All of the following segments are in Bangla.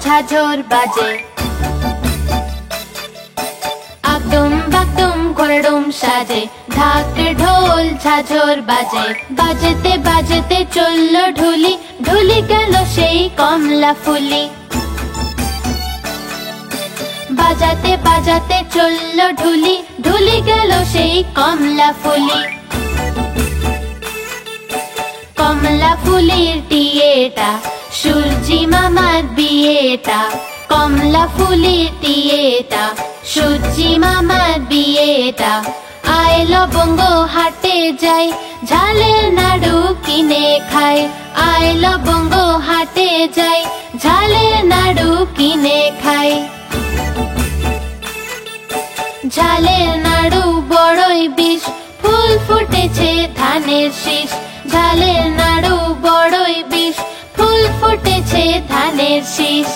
ঝাঁঝর বাজে। আগডুম বাগডুম ঘোড়ডুম সাজে, ঢাক ঢোল ঝাঁঝর বাজে। বাজতে বাজতে চলল ঢুলি, ঢুলি গেল সেই কমলা ফুলি। বাজাতে বাজাতে চলল ঢুলি, ঢুলি গেল সেই কমলা ফুলি। কমলা ফুলির টিয়েটা, সূর্যি মামার বিয়েটা। কমলা ফুলির টিয়েটা, সূর্যি মামার বিয়েটা। আয় লবঙ্গ হাটে যাই, ঝালের নাড়ু কিনে খাই। আয় লবঙ্গ হাটে যাই, ঝালের নাড়ু কিনে খাই। ঝালের নাড়ু বড়ই বিষ, ফুল ফুটেছে ধানের শীষ। ঝালের নাড়ু বড়ই বিষ, ফুল ফুটেছে ধানের শীষ।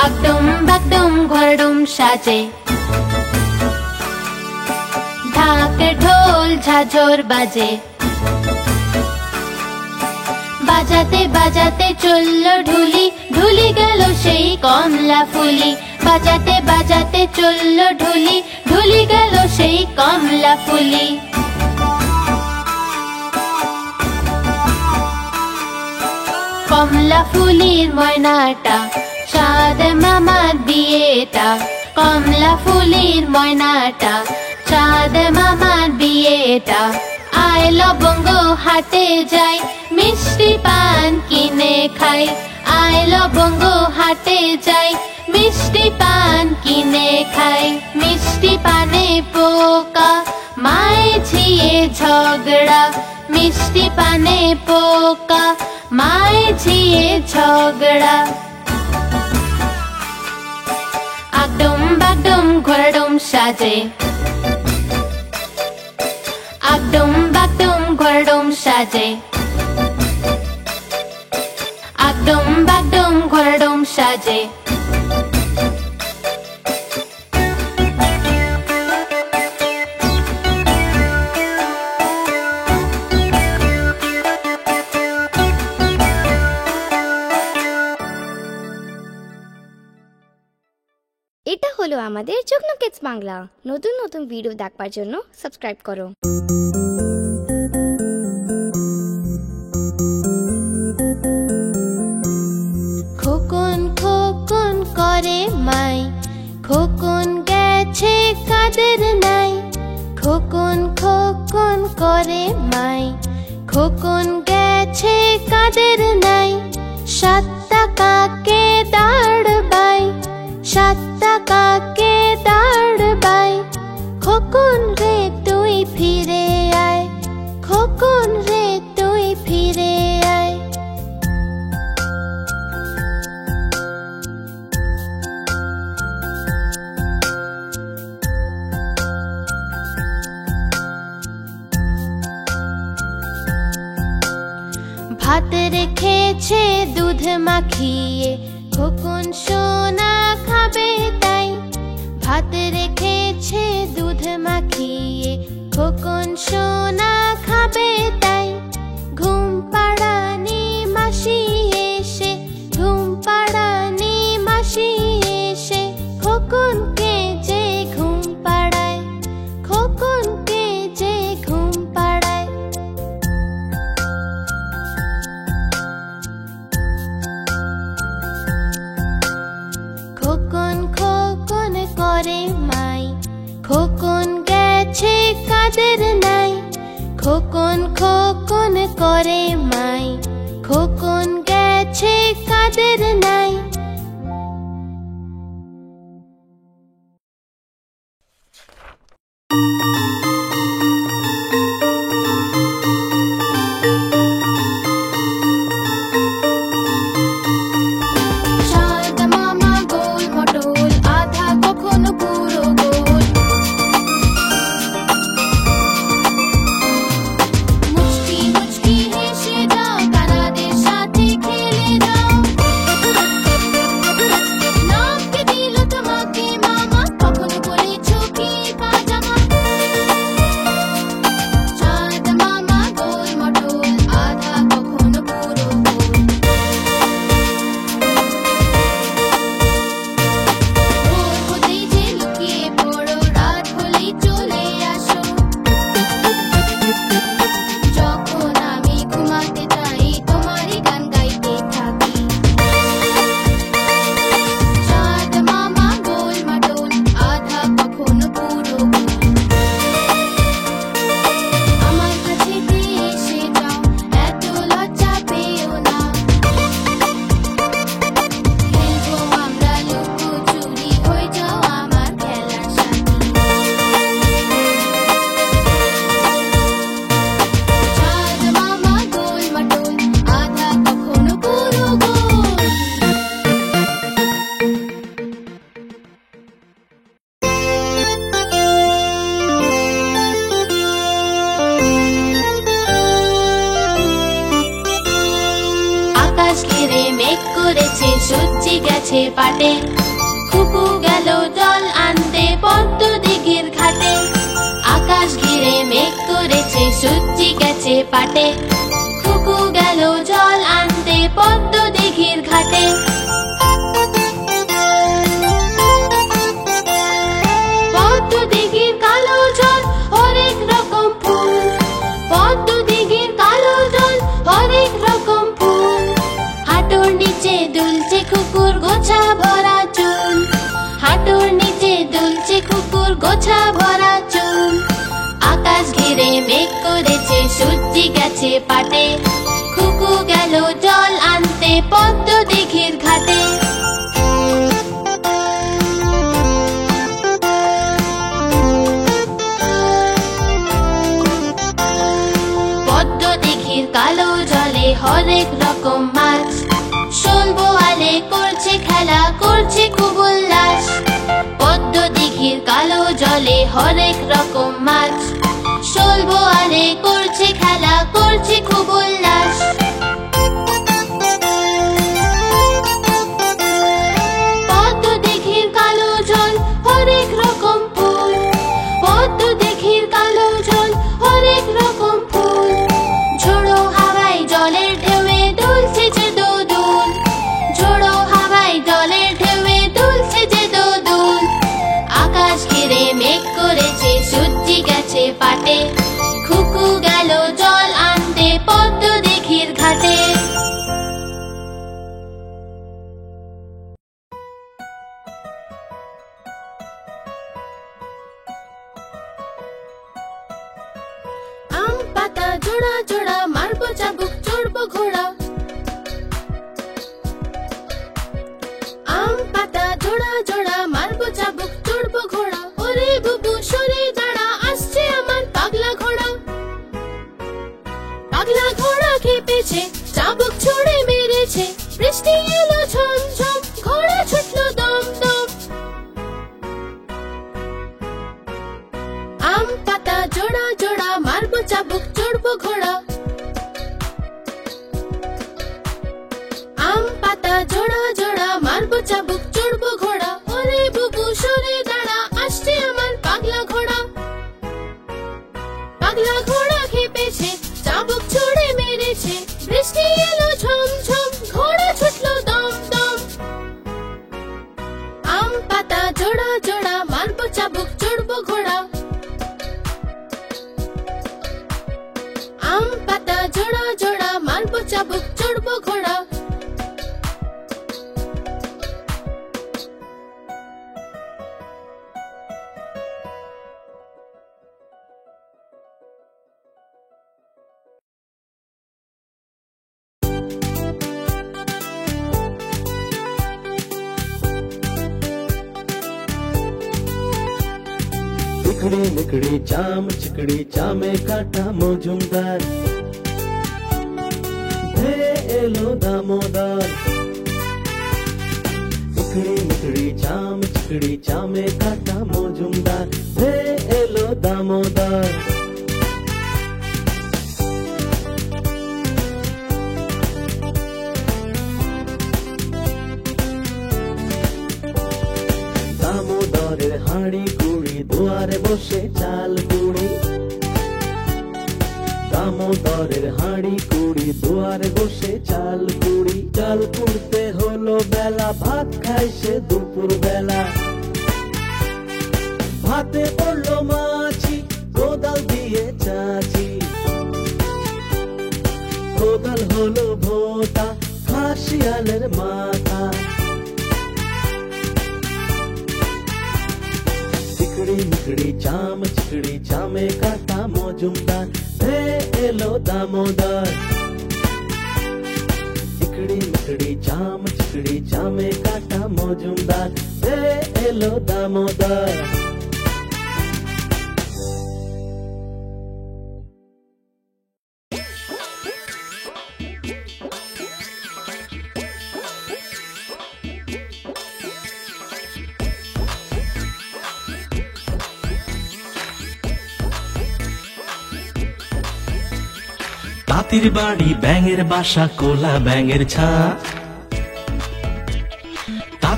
আগডুম বাগডুম ঘোড়ডুম সাজে, ঢাক ঢোল ঝাঁঝর বাজে। বাজাতে বাজাতে চলল ঢুলি, ঢুলি গেল সেই কমলা ফুলি। বাজাতে বাজাতে চলল ঢুলি, ঢুলি গেল সেই কমলা ফুলি। কমলা ফুলির ময়নাটা, চাঁদ মামার বিয়েটা। কমলা ফুলির ময়নাটা, চাঁদ মামার বিয়েটা। আয় লবঙ্গ হাটে যাই, মিষ্টি পান কিনে খাই। আয় লবঙ্গ হাটে যাই, মিষ্টি পান কিনে খাই। মিষ্টি পানে পোকা, মায়ে ঝিয়ে ঝগড়া। মিষ্টি পানে পোকা, মায়ে ঝিয়ে ঝগড়া। আগডুম বাগডুম ঘোড়ডুম সাজে, আগডুম বাগডুম ঘোড়ডুম সাজে। আগডুম বাগডুম ঘোড়ডুম সাজে। এটা হলো আমাদের যুগ্ন কিডস বাংলা। নতুন নতুন ভিডিও দেখবার জন্য সাবস্ক্রাইব করো। খোকন খোকন করে মাই, খোকন গেছে কাদের নাই। খোকন খোকন করে মাই, খোকন গেছে কাদের নাই। 7 টাকাকে দাঁড়বাই, 7 টাকাকে দাঁড়বাই। খোকন রে তুই ফিরে আয়, খোকন রে তুই ফিরে আয়। ভাত রেখেছে দুধ মাখিয়ে, খোকন সোনা খাবে তাই। ভাত রেখেছে দুধ মাখিয়ে, খোকন সোনা খাবে তাই। ঘুম পাড়ানি মাসি এসে, ঘুম পাড়ানি মাসি এসে। খোকনকে যে ঘুম পাড়ায়, খোকনকে যে ঘুম পাড়ায়। খোকন খোকন করে মাই, খোকন গেছে কাদের নাই। খোকন খোকন করে মাই, খোকন গেছে কাদের নাই। করেছে সূর্যি গেছে পাটে খুকু গেল জল আনতে পদ্ম দিঘির ঘাটে আকাশ ঘিরে মেঘ করেছে সূর্যি গেছে পাটে খুকু গেল জল আনতে পদ্ম দিঘির ঘাটে পদ্ম দিঘির কালো জল হরেক রকম ফুল পদ্ম দিঘির কালো জল হরেক রকম ফুল হাঁটুর নিচে দুলছে খুকুর গোছা ভরা চুল হাঁটুর নিচে দুলছে খুকুর গোছা ভরা চুল আকাশ ঘিরে মেঘ করেছে সূর্যি গেছে পাটে খুকু গেল জল আনতে পদ্ম দিঘির ঘাটে পদ্ম দিঘির কালো জলে হরেক রকম মাছ শোল বোয়ালে করছে খেলা করছে খুব উল্লাস পদ্ম দিঘির কালো জলে হরেক রকম মাছ শোল বোয়ালে করছে খেলা করছে খুব উল্লাস পদ্ম দিঘির কালো জল হরেক রকম ফুল পদ্ম দিঘির কালো জল হরেক রকম ফুল ঝোড়ো হাওয়ায় জলের ঢেউয়ে দুলছে যে দোদুল ঝোড়ো হাওয়ায় জলের ঢেউয়ে দুলছে যে দোদুল আকাশ ঘিরে মেঘ করেছে সূর্যি গেছে পাটে খুকু গেল জল আনতে পদ্ম দিঘির ঘাটে আম পাতা জোড়া জোড়া মারবো চাবুক চড়বো ঘোড়া আম পাতা জোড়া জোড়া মারবো চাবুক চড়বো ঘোড়া ওরে বুবু সরে দাঁড়া আসছে আমার পাগলা ঘোড়া পাগলা ঘোড়া খেপেছে চাবুক ছুড়ে মেরেছে বৃষ্টি এলো ঝম ঝম ঘোড়া ছুটলো দম দম আম পাতা জোড়া জোড়া মারবো চাবুক চড়বো ঘোড়া আম পাতা জোড়া জোড়া মারবো চাবুক চড়বো ঘোড়া ওরে বুবু সরে দাঁড়া আসছে আমার পাগলা ঘোড়া পাগলা ঘোড়া খেপেছে চাবুক ছুড়ে মেরেছে বৃষ্টি এলো ঝম ঝম ঘোড়া ছুটলো দম দম আম পাতা জোড়া জোড়া মারবো চাবুক চড়বো ঘোড়া আম পাতা জোড়া জোড়া মারবো চাবুক চড়বো ঘোড়া चिकड़ी मिकड़ी चाम चिकड़ी चामे काटा मौजूमदार हे एलो दामोदार चिकड़ी मिकड़ी चाम चिकड़ी चामे काटा मौजूमदार हे एलो दामोदार দামোদরের হাঁড়ি কুড়ি দুয়ারে বসে চাল কুড়ি দামোদরের হাঁড়ি কুড়ি দুয়ারে বসে চাল কুড়ি চাল কুড়তে হলো বেলা ভাত খাই সে দুপুর বেলা ভাতে পড়লো মাছি কোদাল দিয়ে চাচি কোদাল হলো ভোতা খাসিয়ালের মাথা चिकड़ी मिकड़ी चाम चिकड़ी चामे काटा मौजूमदार हे एलो दामोदर चिकड़ी मिकड़ी चाम चिकड़ी चामे काटा मौजूमदार हे एलो दामोदर তাঁতির বাড়ি ব্যাঙের বাসা কোলা ব্যাঙের ছা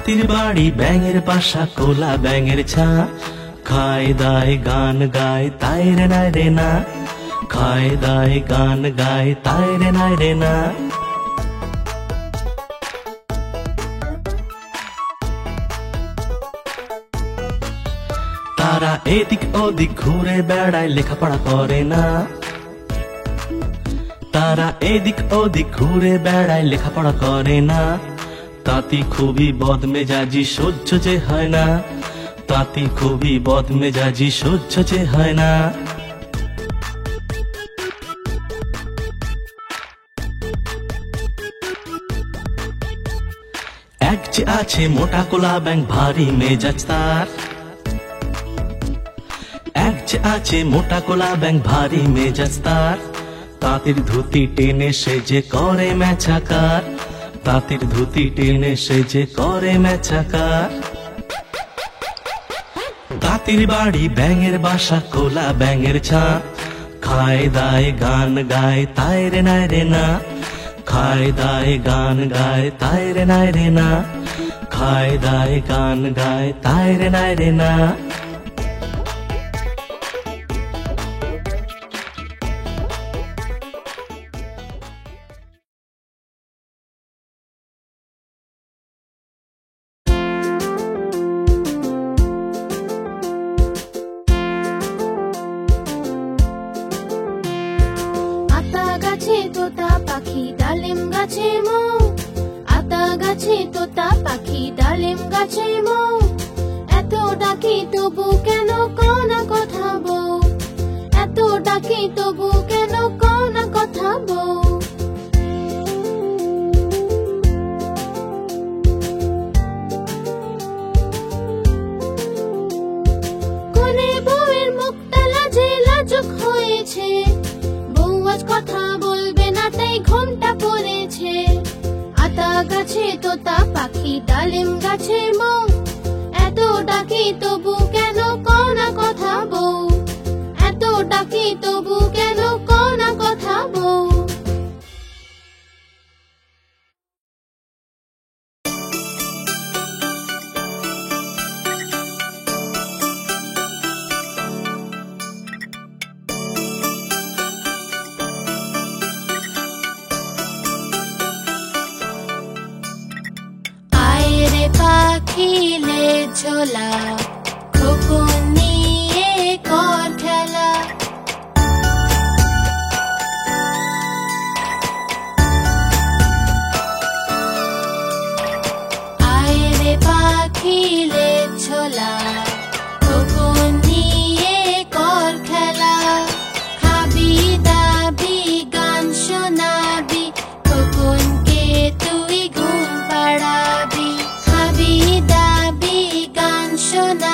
তাঁতির বাড়ি ব্যাঙের বাসা কোলা ব্যাঙের ছা খায় দায় গান গায় তাই রে নাই রে না খায় দায় গান গায় তাই রে নাই রে না তারা এদিক ওদিক ঘুরে বেড়ায় লেখাপড়া করে না তারা এদিক ওদিক ঘুরে বেড়ায় লেখাপড়া করে না তাঁতি খুবই বদমেজাজি সহ্য যে হয় না তাঁতি খুবই বদমেজাজি সহ্য যে হয় না এক যে আছে মোটা কোলা ব্যাঙ ভারী মেজাজ তার এক যে আছে মোটা কোলা ব্যাঙ ভারী মেজাজ তার তাঁতির ধুতি টেনে সে যে করে মেছাকার তাঁতির ধুতি টেনে সে যে করে মেছাকার তাঁতির বাড়ি ব্যাঙের বাসা কোলা ব্যাঙের ছা খায় দায় গান গায় তাই রে নাই রে না খায় দায় গান গায় তাই রে নাই রে না খায় দায় গান গায় তাই রে নাই রে না তোতা পাখি ডালিম গাছে মৌ আতা গাছে তোতা পাখি ডালিম গাছে মৌ এত ডাকি তবু কেন কও না কথা বউ এত ডাকি তবু কেন কও না কথা বউ কোনে বউয়ের মুখটা লাজে লাজুক হয়েছে বউ আজ কথা বলবে না তাই ঘোমটা পড়েছে আতা গাছে তোতা পাখি ডালিম গাছে মৌ এত ডাকি তবু কেন কও না কথা বউ এত ডাকি তবু কেন কও না কথা বউ পাখিলে ঝোলা খোকন নিয়ে কর খেলা আয় রে পাখিলে ঝোলা খোকন নিয়ে কর খেলা খাবি দাবি গান শোনাবি খোকনকে তুই ঘুম পাড়াবি দাবি গান শোনা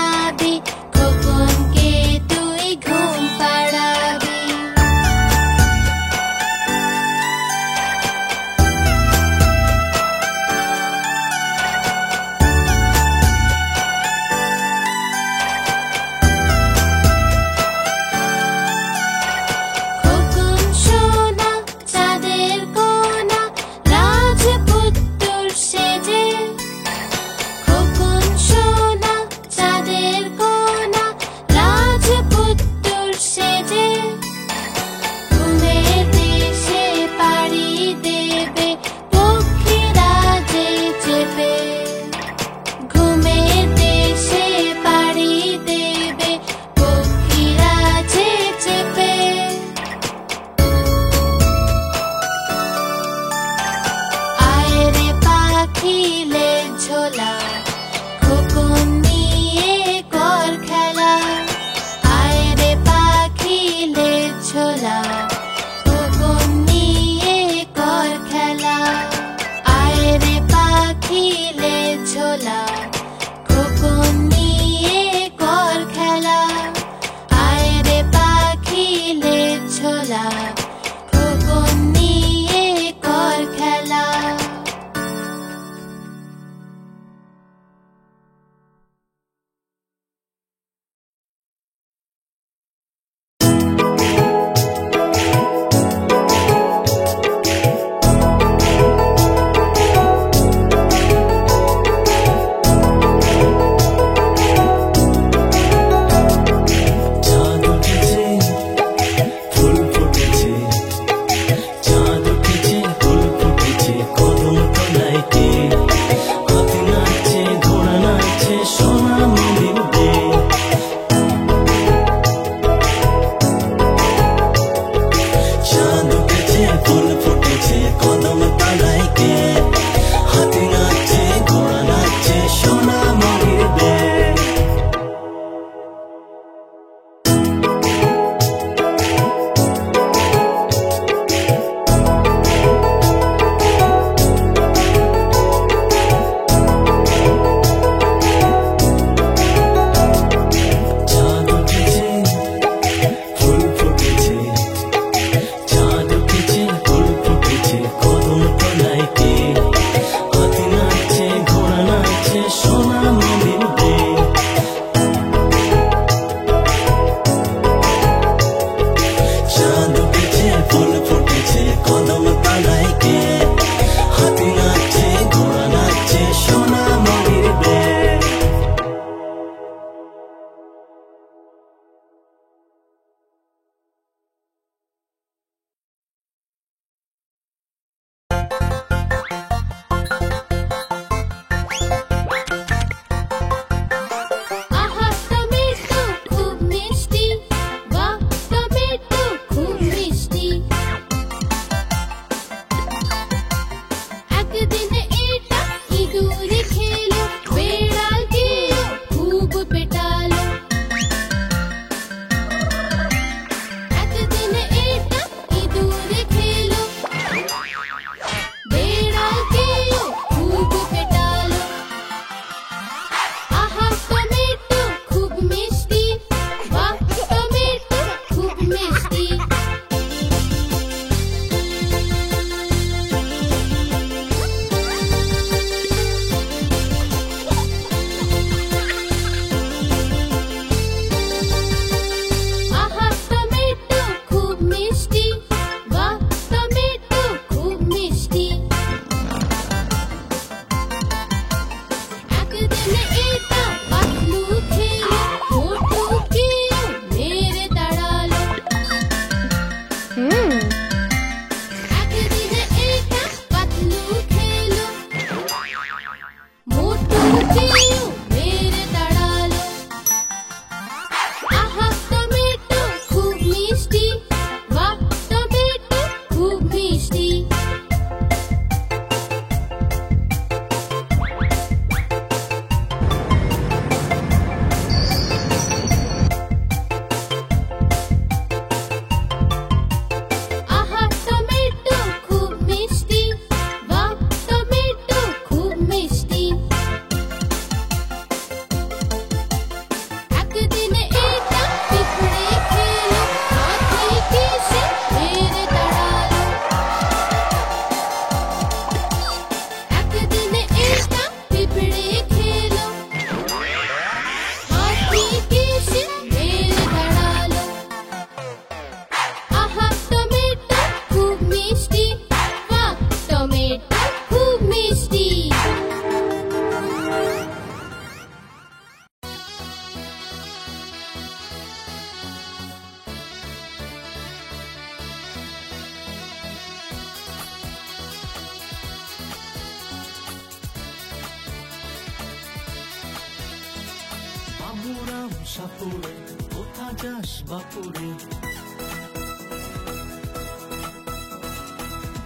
বাবুরাম সাপুরে কোথা যাস বাপুরে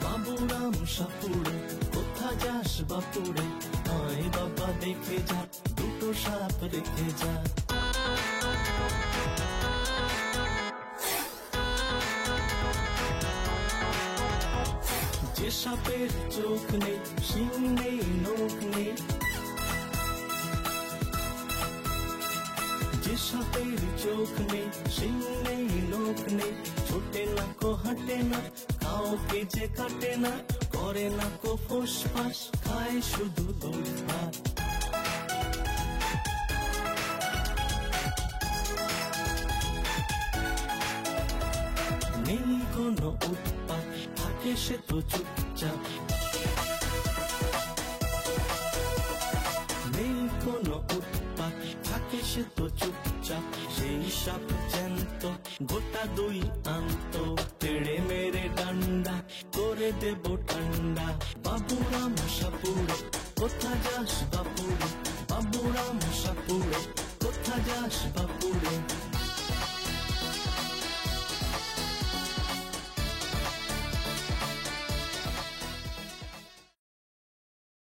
বাবুরাম সাপুরে কোথা যাস বাপুরে আয় বাবা দেখে যা দুটো সাপ রেখে যা যে সাপের চোখ নেই শিং নেই নখ নেই যে সাপের চোখ নেই শিং নেই নখ নেই ছোটে না কো হাঁটে না কাউকে যে কাটে না করে না কো ফোসফাস খায় শুধু দুধ ভাত নেই কোনো উৎপাত থাকে সে তো চুপচাপ নেই কোনো উৎপাত থাকে সে তো চুপচাপ সেই সাপ জ্যান্ত গোটা দুই আন্ত তেড়ে মেরে ডান্ডা করে দেব ঠান্ডা বাবুরাম সাপুরে কোথা যাস বাপু